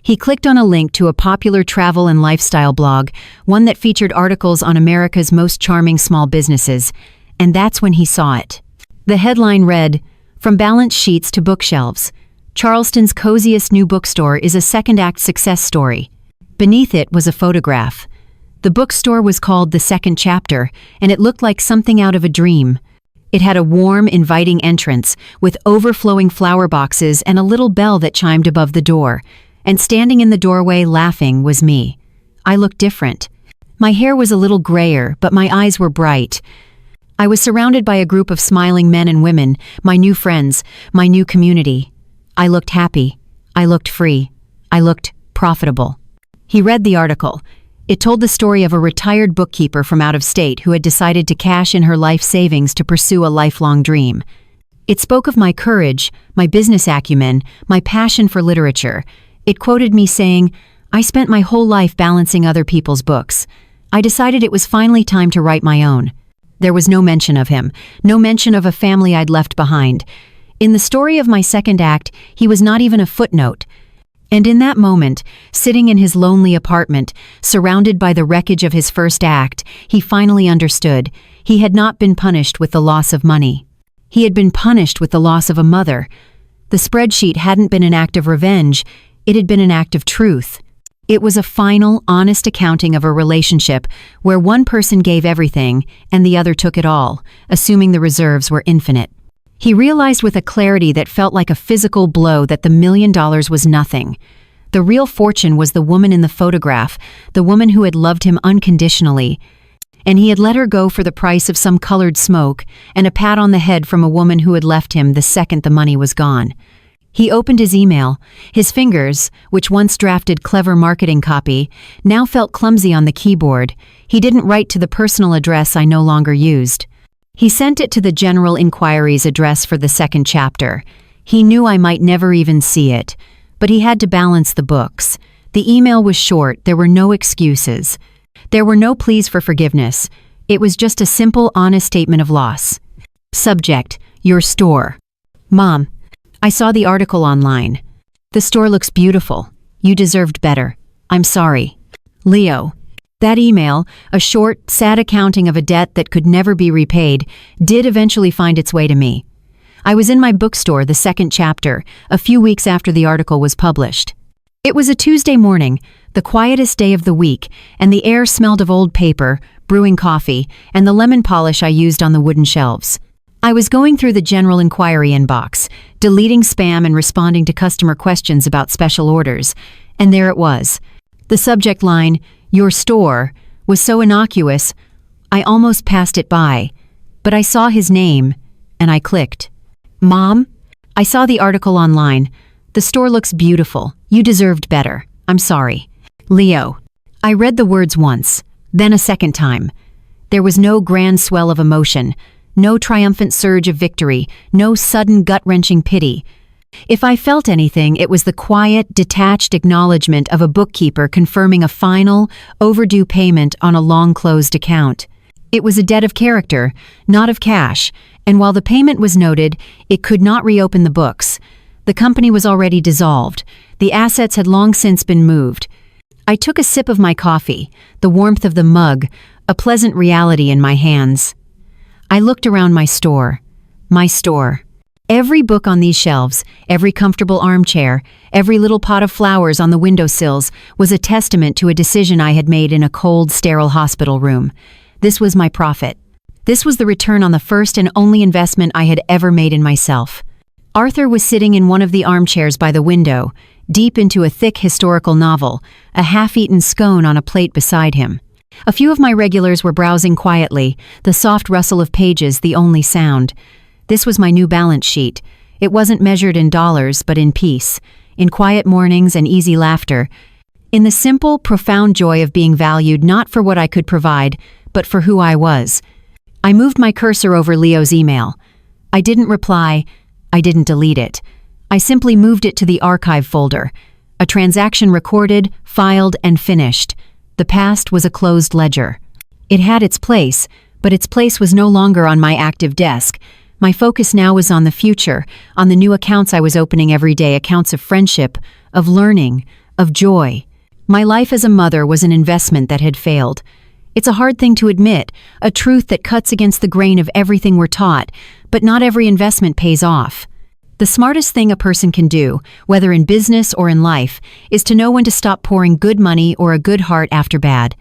He clicked on a link to a popular travel and lifestyle blog, one that featured articles on America's most charming small businesses, and that's when he saw it. The headline read, "From balance sheets to bookshelves, Charleston's coziest new bookstore is a second-act success story." Beneath it was a photograph. The bookstore was called The Second Chapter, and it looked like something out of a dream. It had a warm, inviting entrance, with overflowing flower boxes and a little bell that chimed above the door. And standing in the doorway, laughing, was me. I looked different. My hair was a little grayer, but my eyes were bright. I was surrounded by a group of smiling men and women, my new friends, my new community. I looked happy. I looked free. I looked profitable. He read the article. It told the story of a retired bookkeeper from out of state who had decided to cash in her life savings to pursue a lifelong dream. It spoke of my courage, my business acumen, my passion for literature. It quoted me saying, "I spent my whole life balancing other people's books. I decided it was finally time to write my own." There was no mention of him, no mention of a family I'd left behind. In the story of my second act, he was not even a footnote. And in that moment, sitting in his lonely apartment, surrounded by the wreckage of his first act, he finally understood. He had not been punished with the loss of money. He had been punished with the loss of a mother. The spreadsheet hadn't been an act of revenge, it had been an act of truth. It was a final, honest accounting of a relationship where one person gave everything and the other took it all, assuming the reserves were infinite. He realized with a clarity that felt like a physical blow that the $1 million was nothing. The real fortune was the woman in the photograph, the woman who had loved him unconditionally. And he had let her go for the price of some colored smoke and a pat on the head from a woman who had left him the second the money was gone. He opened his email. His fingers, which once drafted clever marketing copy, now felt clumsy on the keyboard. He didn't write to the personal address I no longer used. He sent it to the general inquiries address for the second chapter. He knew I might never even see it, but he had to balance the books. The email was short, there were no excuses. There were no pleas for forgiveness. It was just a simple, honest statement of loss. Subject: your store. Mom, I saw the article online. The store looks beautiful. You deserved better. I'm sorry. Leo. That email, a short, sad accounting of a debt that could never be repaid, did eventually find its way to me. I was in my bookstore, The Second Chapter, a few weeks after the article was published. It was a Tuesday morning, the quietest day of the week, and the air smelled of old paper, brewing coffee, and the lemon polish I used on the wooden shelves. I was going through the general inquiry inbox, deleting spam and responding to customer questions about special orders, and there it was. The subject line, "Your store," was so innocuous, I almost passed it by. But I saw his name, and I clicked. Mom? I saw the article online. The store looks beautiful. You deserved better. I'm sorry. Leo. I read the words once, then a second time. There was no grand swell of emotion, no triumphant surge of victory, no sudden gut-wrenching pity. If I felt anything, it was the quiet, detached acknowledgement of a bookkeeper confirming a final, overdue payment on a long-closed account. It was a debt of character, not of cash, and while the payment was noted, it could not reopen the books. The company was already dissolved. The assets had long since been moved. I took a sip of my coffee, the warmth of the mug, a pleasant reality in my hands. I looked around my store. My store. Every book on these shelves, every comfortable armchair, every little pot of flowers on the windowsills was a testament to a decision I had made in a cold, sterile hospital room. This was my profit. This was the return on the first and only investment I had ever made in myself. Arthur was sitting in one of the armchairs by the window, deep into a thick historical novel, a half-eaten scone on a plate beside him. A few of my regulars were browsing quietly, the soft rustle of pages the only sound. This was my new balance sheet. It wasn't measured in dollars, but in peace, in quiet mornings and easy laughter, in the simple, profound joy of being valued not for what I could provide, but for who I was. I moved my cursor over Leo's email. I didn't reply. I didn't delete it. I simply moved it to the archive folder. A transaction recorded, filed, and finished. The past was a closed ledger. It had its place, but its place was no longer on my active desk. My focus now was on the future, on the new accounts I was opening every day, accounts of friendship, of learning, of joy. My life as a mother was an investment that had failed. It's a hard thing to admit, a truth that cuts against the grain of everything we're taught, but not every investment pays off. The smartest thing a person can do, whether in business or in life, is to know when to stop pouring good money or a good heart after bad.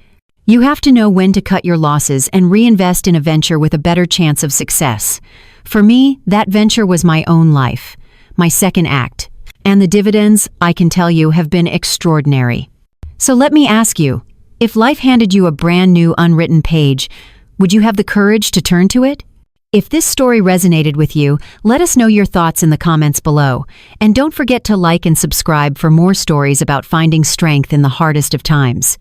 You have to know when to cut your losses and reinvest in a venture with a better chance of success. For me, that venture was my own life, my second act. And the dividends, I can tell you, have been extraordinary. So let me ask you, if life handed you a brand new unwritten page, would you have the courage to turn to it? If this story resonated with you, let us know your thoughts in the comments below. And don't forget to like and subscribe for more stories about finding strength in the hardest of times.